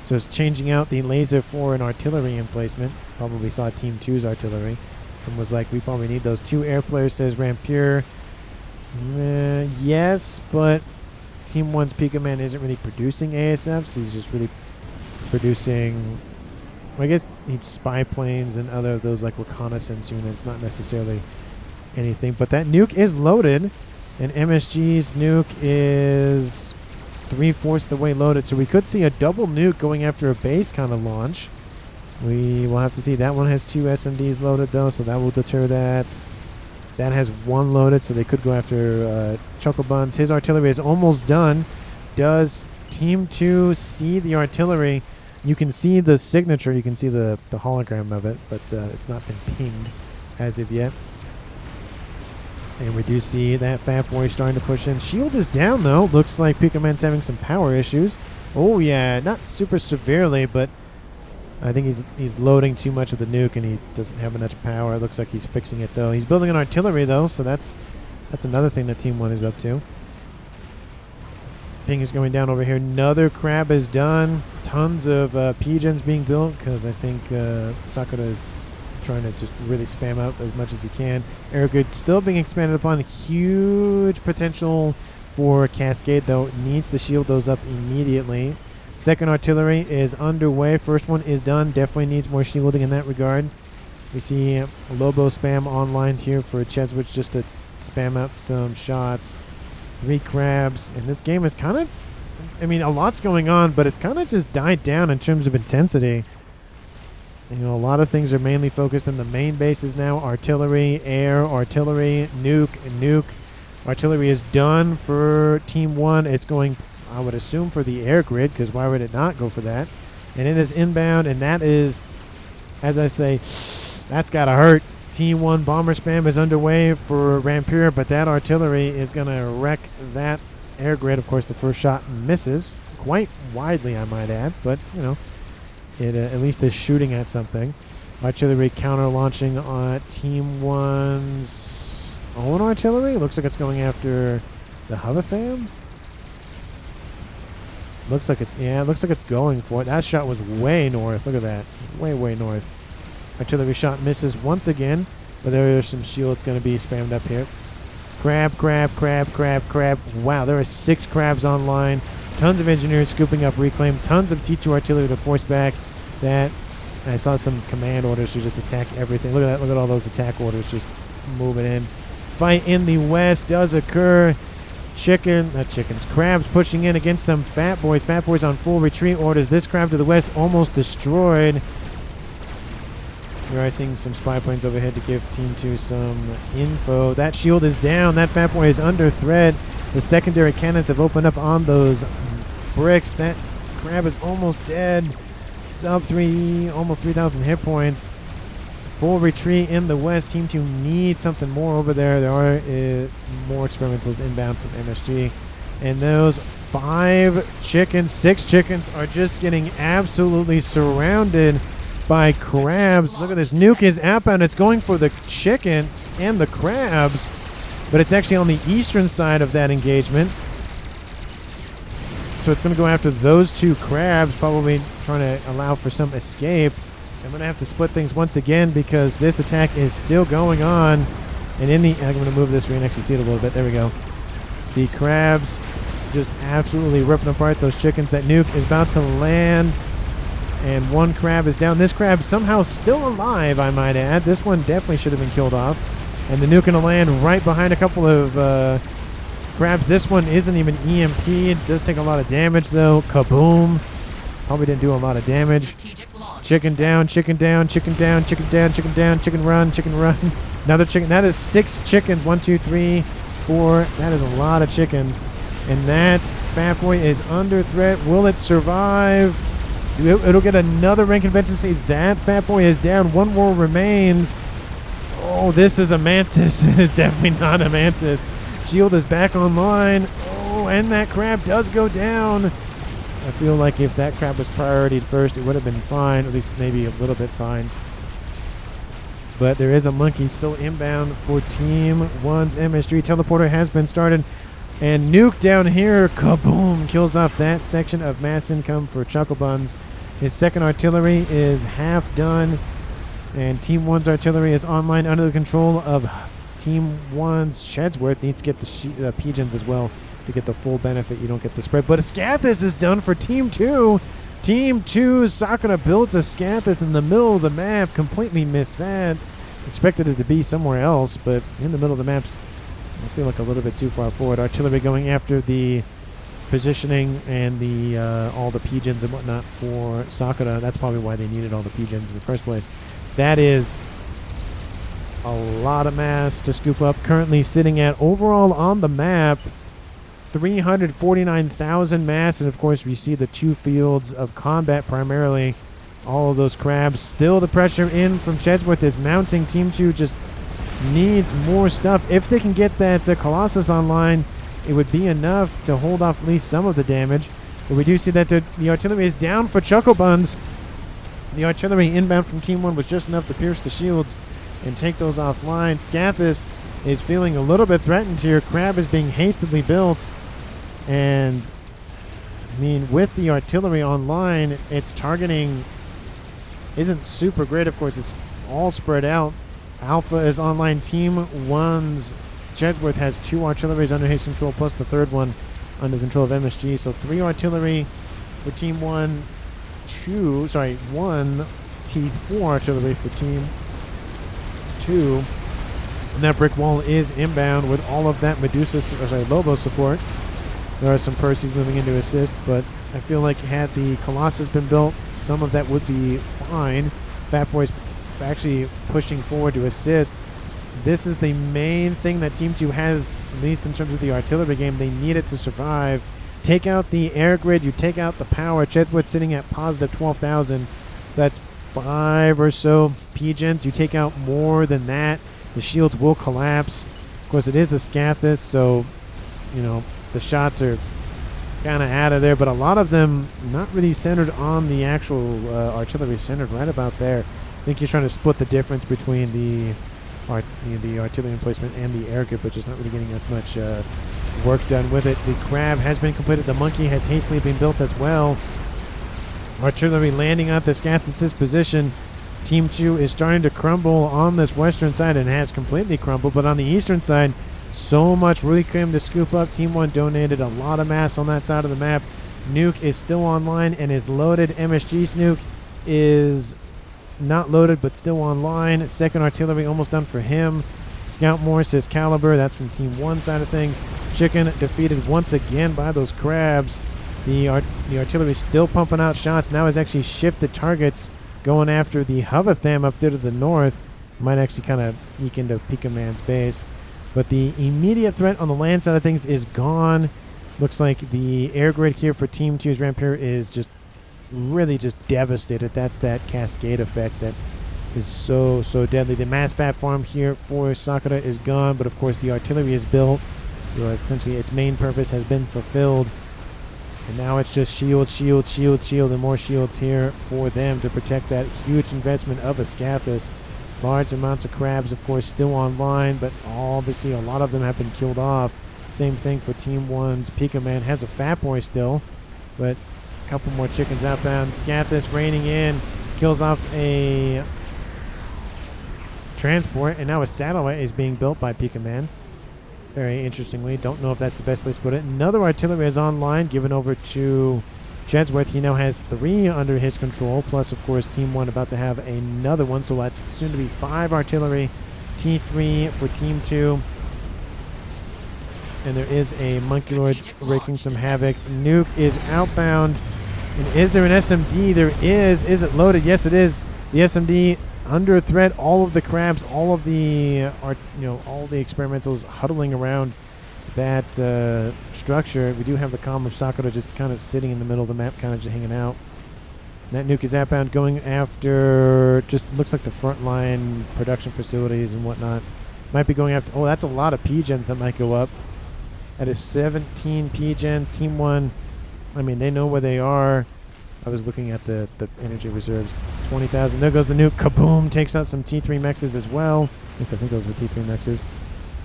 S1: So it's changing out the laser for an artillery emplacement. Probably saw Team 2's artillery and was like, we probably need those 2 air players, says Rampure. Yes, but Team 1's Pika Man isn't really producing ASFs. He's just really producing... Well, I guess he's spy planes and other of those like reconnaissance units, not necessarily anything. But that nuke is loaded, and MSG's nuke is 3/4 the way loaded. So we could see a double nuke going after a base kind of launch. We will have to see. That one has 2 SMDs loaded, though, so that will deter that. That has 1 loaded, so they could go after Chuckle Buns. His artillery is almost done. Does Team 2 see the artillery? You can see the signature. You can see the hologram of it, but it's not been pinged as of yet. And we do see that Fat Boy starting to push in. Shield is down, though. Looks like Pika Man's having some power issues. Oh, yeah. Not super severely, but I think he's loading too much of the nuke, and he doesn't have enough power. It looks like he's fixing it, though. He's building an artillery, though, so that's another thing that Team 1 is up to. Ping is going down over here. Another crab is done. Tons of P-gens being built, because I think Sakura is trying to just really spam out as much as he can. Airgrid still being expanded upon. Huge potential for Cascade, though. It needs to shield those up immediately. Second artillery is underway. First one is done. Definitely needs more shielding in that regard. We see Lobo spam online here for Cheswich just to spam up some shots. 3 crabs. And this game is kind of... I mean, a lot's going on, but it's kind of just died down in terms of intensity. You know, a lot of things are mainly focused in the main bases now. Artillery, air, artillery, nuke, and nuke. Artillery is done for Team 1. It's going, I would assume, for the air grid, because why would it not go for that? And it is inbound, and that is, as I say, that's got to hurt. Team 1 bomber spam is underway for Rampure, but that artillery is going to wreck that air grid. Of course, the first shot misses quite widely, I might add, but, you know, it at least is shooting at something. Artillery counter-launching on Team 1's own artillery. Looks like it's going after the Hovatham. Looks like it's going for it. That shot was way north. Look at that. Way, way north. Artillery shot misses once again, but there are some shields going to be spammed up here. Crab, crab, crab, crab, crab. Wow, there are 6 crabs online. Tons of engineers scooping up reclaim. Tons of T2 artillery to force back that. I saw some command orders to just attack everything. Look at that. Look at all those attack orders just moving in. Fight in the west does occur. Crabs pushing in against some Fat Boys. Fat Boys on full retreat orders. This crab to the west almost destroyed. We are seeing some spy planes overhead to give Team 2 some info. That shield is down. That Fat Boy is under threat. The secondary cannons have opened up on those bricks. That crab is almost dead. Sub 3, almost 3,000 hit points. Full retreat in the west. Team 2 needs something more over there. There are more experimentals inbound from MSG. And those 6 chickens are just getting absolutely surrounded by crabs. Look at this. Nuke is outbound. It's going for the chickens and the crabs, but it's actually on the eastern side of that engagement. So it's going to go after those 2 crabs, probably trying to allow for some escape. I'm going to have to split things once again because this attack is still going on. And I'm going to move this Reenexy seat a little bit. There we go. The crabs just absolutely ripping apart those chickens. That nuke is about to land. And 1 crab is down. This crab somehow still alive, I might add. This one definitely should have been killed off. And the nuke going to land right behind a couple of crabs. This one isn't even EMP. It does take a lot of damage, though. Kaboom. Probably didn't do a lot of damage. Chicken down, chicken down, chicken down, chicken down, chicken down, chicken run, chicken run. Another chicken. That is 6 chickens. 1, 2, 3, 4. That is a lot of chickens. And that Fat Boy is under threat. Will it survive? It'll get another rank convention. That Fat Boy is down. 1 more remains. Oh, this is a Mantis. It is definitely not a Mantis. Shield is back online. Oh, and that crab does go down. I feel like if that crab was priority first, it would have been fine. At least maybe a little bit fine. But there is a monkey still inbound for Team 1's MS3. Teleporter has been started. And Nuke down here, kaboom, kills off that section of mass income for Chucklebuns. His second artillery is half done. And Team 1's artillery is online under the control of Team 1's Shedsworth. Needs to get the pigeons as well to get the full benefit. You don't get the spread. But a Scathis is done for Team 2. Team 2's Sakura builds a Scathis in the middle of the map. Completely missed that. Expected it to be somewhere else, but in the middle of the map's, I feel like a little bit too far forward. Artillery going after the positioning and the all the pigeons and whatnot for Sakura. That's probably why they needed all the pigeons in the first place. That is a lot of mass to scoop up. Currently sitting at, overall on the map, 349,000 mass. And of course we see the 2 fields of combat primarily. All of those crabs. Still the pressure in from Shedsworth is mounting. Team 2 just needs more stuff. If they can get that Colossus online, it would be enough to hold off at least some of the damage. But we do see that the artillery is down for Chucklebuns. The artillery inbound from Team 1 was just enough to pierce the shields and take those offline. Scathis is feeling a little bit threatened here. Crab is being hastily built. And, I mean, with the artillery online, its targeting isn't super great. Of course, it's all spread out. Alpha is online. Team 1's Shedsworth has 2 artilleries under his control, plus the 3rd one under control of MSG. So 3 artillery for Team 1. 1 T4 artillery for Team 2. And that brick wall is inbound with all of that Lobo support. There are some Percys moving in to assist, but I feel like had the Colossus been built, some of that would be fine. Fat Boy's actually pushing forward to assist. This is the main thing that Team 2 has, at least in terms of the artillery game. They need it to survive. Take out the air grid, you take out the power. Chedwood's sitting at positive 12,000. So that's 5 or so P-gens. You take out more than that, the shields will collapse. Of course, it is a Scathis, so, you know, the shots are kind of out of there, but a lot of them not really centered on the actual artillery, centered right about there. I think he's trying to split the difference between the artillery emplacement and the air grid, but just not really getting as much work done with it. The crab has been completed. The monkey has hastily been built as well. Artillery landing at the Scathis' position. Team 2 is starting to crumble on this western side and has completely crumbled, but on the eastern side, so much reclaim to scoop up. Team 1 donated a lot of mass on that side of the map. Nuke is still online and is loaded. MSG's Nuke is not loaded but still online. Second artillery almost done for him. Scout Moore says Caliber. That's from Team 1 side of things. Chicken defeated once again by those crabs. The artillery is still pumping out shots. Now has actually shifted targets, going after the Hovatham up there to the north. Might actually kind of eke into Pika Man's base. But the immediate threat on the land side of things is gone. Looks like the air grid here for Team 2's Rampire is just really just devastated. That's that cascade effect that is so deadly. The mass FAP farm here for Sakura is gone, but of course the artillery is built. So essentially its main purpose has been fulfilled. And now it's just shield, and more shields here for them to protect that huge investment of a Scathis. Large amounts of crabs, of course, still online, but obviously a lot of them have been killed off. Same thing for Team 1's Pika Man. Has a Fat Boy still, but a couple more chickens outbound. Scathis raining in, kills off a transport, and now a satellite is being built by Pika Man. Very interestingly. Don't know if that's the best place to put it. Another artillery is online, given over to Chedsworth. He now has 3 under his control, plus, of course, Team 1 about to have another one, so that's soon to be 5 artillery. T3 for Team 2. And there is a Monkey Lord wreaking some havoc. Nuke is outbound. And is there an SMD? There is. Is it loaded? Yes, it is. The SMD under threat. All of the crabs, all of the all the experimentals huddling around that structure. We do have the column of Sakura just kind of sitting in the middle of the map, kind of just hanging out. That Nuke is outbound, going after just looks like the frontline production facilities and whatnot. Might be going after. Oh, that's a lot of P-gens that might go up. That is 17 P-gens. Team 1, I mean, they know where they are. I was looking at the energy reserves. 20,000. There goes the Nuke. Kaboom! Takes out some T3 mexes as well. At least I think those were T3 mexes.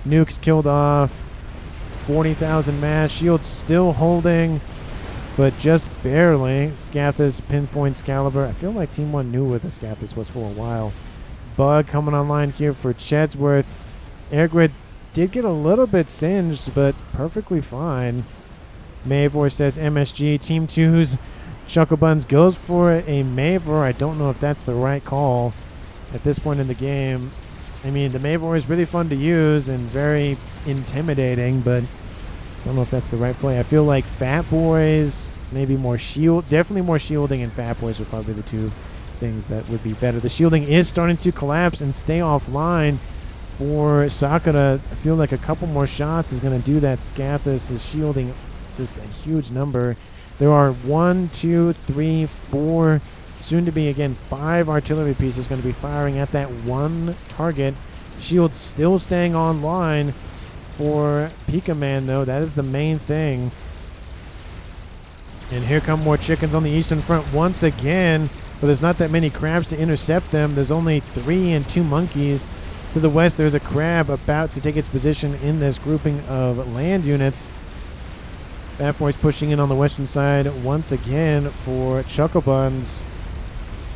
S1: Nuke's killed off. 40,000 mass. Shield's still holding, but just barely. Scathis pinpoints Caliber. I feel like Team 1 knew where the Scathis was for a while. Bug coming online here for Chedsworth. Air grid did get a little bit singed, but perfectly fine. Mavor says MSG. Team 2's Chucklebuns goes for a Mavor. I don't know if that's the right call at this point in the game. I mean, the Mavor is really fun to use and very intimidating, but I don't know if that's the right play. I feel like Fat Boys, maybe more shield. Definitely more shielding, and Fat Boys would probably be the two things that would be better. The shielding is starting to collapse and stay offline for Sakura. I feel like a couple more shots is going to do that. Scathis is shielding just a huge number. There are 1, 2, 3, 4, soon to be again 5 artillery pieces going to be firing at that one target. Shield still staying online for Pika Man, though. That is the main thing. And here come more chickens on the eastern front once again, but there's not that many crabs to intercept them. There's only 3 and 2 monkeys. To the west, there's a crab about to take its position in this grouping of land units. Fat Boy's pushing in on the western side once again for Chucklebuns.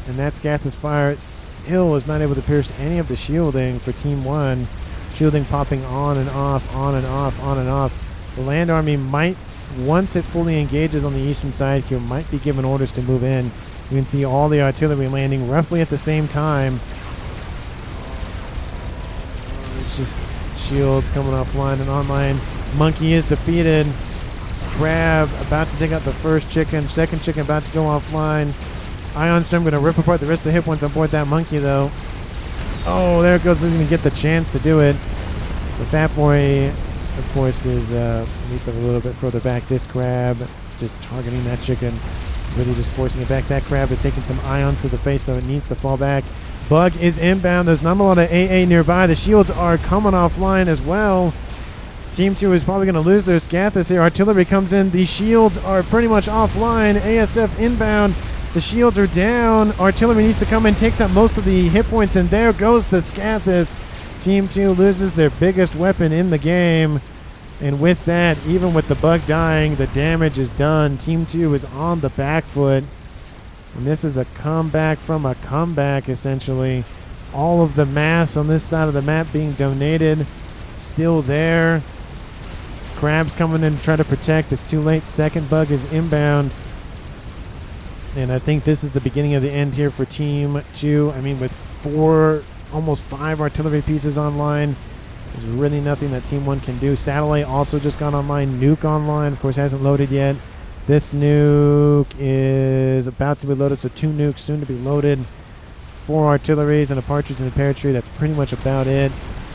S1: And that Scathis fire still is not able to pierce any of the shielding for Team 1. Shielding popping on and off, on and off, on and off. The land army might, once it fully engages on the eastern side here, might be given orders to move in. You can see all the artillery landing roughly at the same time. It's just shields coming offline and online. Monkey is defeated. Crab about to take out the first chicken. Second chicken about to go offline. Ion Storm going to rip apart the rest of the hit points on board that monkey, though. Oh, there it goes. Doesn't even get the chance to do it. The Fat Boy, of course, is at least a little bit further back. This crab just targeting that chicken, really just forcing it back. That crab is taking some ions to the face, though it needs to fall back. Bug is inbound. There's not a lot of AA nearby. The shields are coming offline as well. Team 2 is probably going to lose their Scathus here. Artillery comes in. The shields are pretty much offline. ASF inbound. The shields are down. Artillery needs to come in, takes out most of the hit points, and there goes the Scathus. Team 2 loses their biggest weapon in the game. And with that, even with the Bug dying, the damage is done. Team 2 is on the back foot. And this is a comeback from a comeback, essentially. All of the mass on this side of the map being donated. Still there. Crab's coming in to try to protect. It's too late. Second Bug is inbound. And I think this is the beginning of the end here for Team 2. I mean, with almost 5 artillery pieces online, there's really nothing that Team 1 can do. Satellite also just got online. Nuke online, of course, hasn't loaded yet. This nuke is about to be loaded, so 2 nukes soon to be loaded. 4 artilleries and a partridge in the pear tree. That's pretty much about it.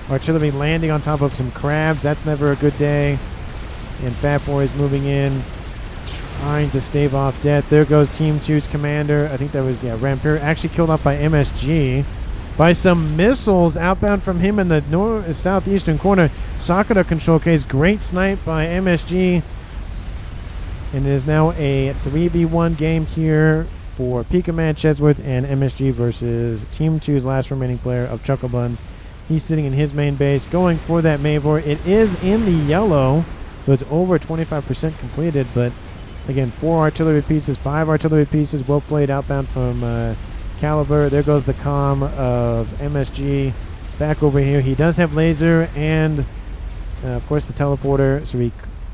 S1: Artillery landing on top of some crabs. That's never a good day. And Fat Boy is moving in, trying to stave off death. There goes Team 2's commander. I think that was, Rampir, actually killed off by MSG. By some missiles outbound from him in the southeastern corner. Sakura control case. Great snipe by MSG. And it is now a 3v1 game here for Pika Man, Chesworth, and MSG versus Team 2's last remaining player of Chuckle Buns. He's sitting in his main base, going for that Mavor. It is in the yellow, so it's over 25% completed. But again, 4 artillery pieces, 5 artillery pieces, well played outbound from Caliber. There goes the comm of MSG. Back over here, he does have laser and, of course, the teleporter. So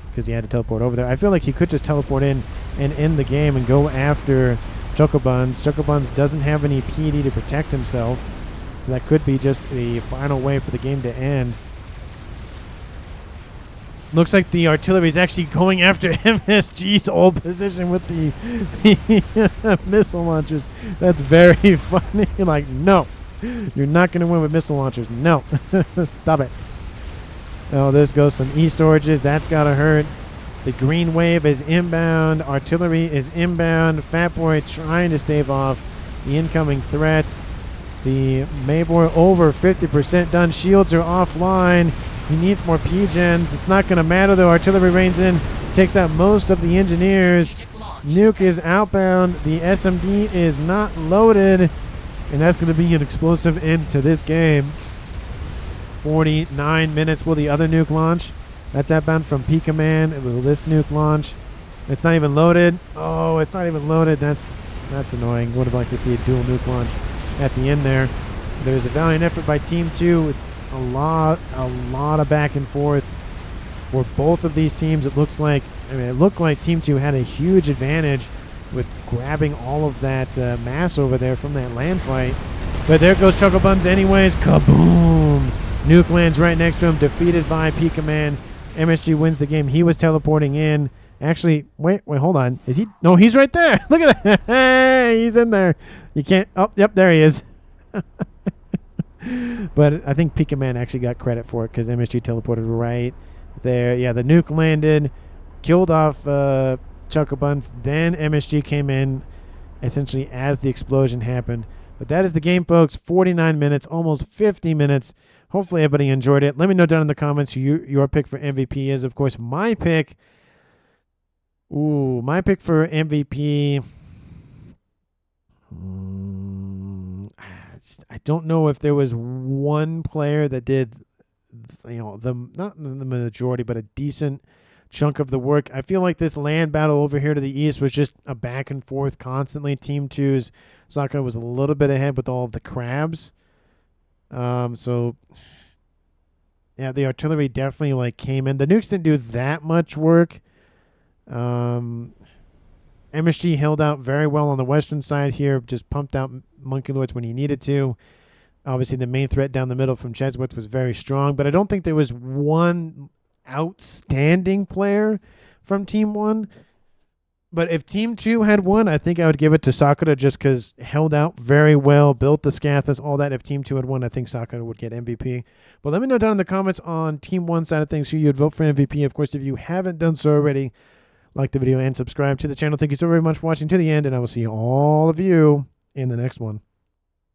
S1: because he had to teleport over there. I feel like he could just teleport in and end the game and go after Chocobuns. Chocobuns doesn't have any PD to protect himself. That could be just the final way for the game to end. Looks like the artillery is actually going after MSG's old position with the missile launchers. That's very funny. Like, no, you're not going to win with missile launchers. No, stop it. Oh, this goes some E-storages. That's got to hurt. The green wave is inbound. Artillery is inbound. Fat Boy trying to stave off the incoming threats. The Mavor over 50% done. Shields are offline. He needs more P-gens. It's not going to matter, though. Artillery rains in. Takes out most of the engineers. Nuke is outbound. The SMD is not loaded. And that's going to be an explosive end to this game. 49 minutes. Will the other nuke launch? That's outbound from Pika Man. Will this nuke launch? It's not even loaded. Oh, it's not even loaded. That's annoying. Would have liked to see a dual nuke launch at the end there. There's a valiant effort by Team 2 with a lot of back and forth for both of these teams. It looks like, it looked like Team 2 had a huge advantage with grabbing all of that mass over there from that land fight. But there goes Chuckle Buns anyways. Kaboom! Nuke lands right next to him, defeated by Pika Man. MSG wins the game. He was teleporting in. Actually, wait, hold on. Is he? No, he's right there. Look at that. Hey, he's in there. You can't. Oh, yep, there he is. But I think Pika Man actually got credit for it because MSG teleported right there. Yeah, the nuke landed, killed off Chuckle Buns. Then MSG came in essentially as the explosion happened. But that is the game, folks. 49 minutes, almost 50 minutes. Hopefully everybody enjoyed it. Let me know down in the comments who your pick for MVP is. Of course, my pick for MVP. I don't know if there was one player that did, not the majority, but a decent chunk of the work. I feel like this land battle over here to the east was just a back and forth constantly. Team 2's Sakura was a little bit ahead with all of the crabs. So yeah, the artillery definitely came in. The nukes didn't do that much work. MSG held out very well on the western side here, just pumped out Monkey Lords when he needed to. Obviously, the main threat down the middle from Chesworth was very strong, but I don't think there was one outstanding player from Team 1. But if Team 2 had won, I think I would give it to Sakura just because held out very well, built the Scathas, all that. If Team 2 had won, I think Sakura would get MVP. But let me know down in the comments on Team 1 side of things who you'd vote for MVP. Of course, if you haven't done so already, like the video and subscribe to the channel. Thank you so very much for watching to the end, and I will see all of you in the next one.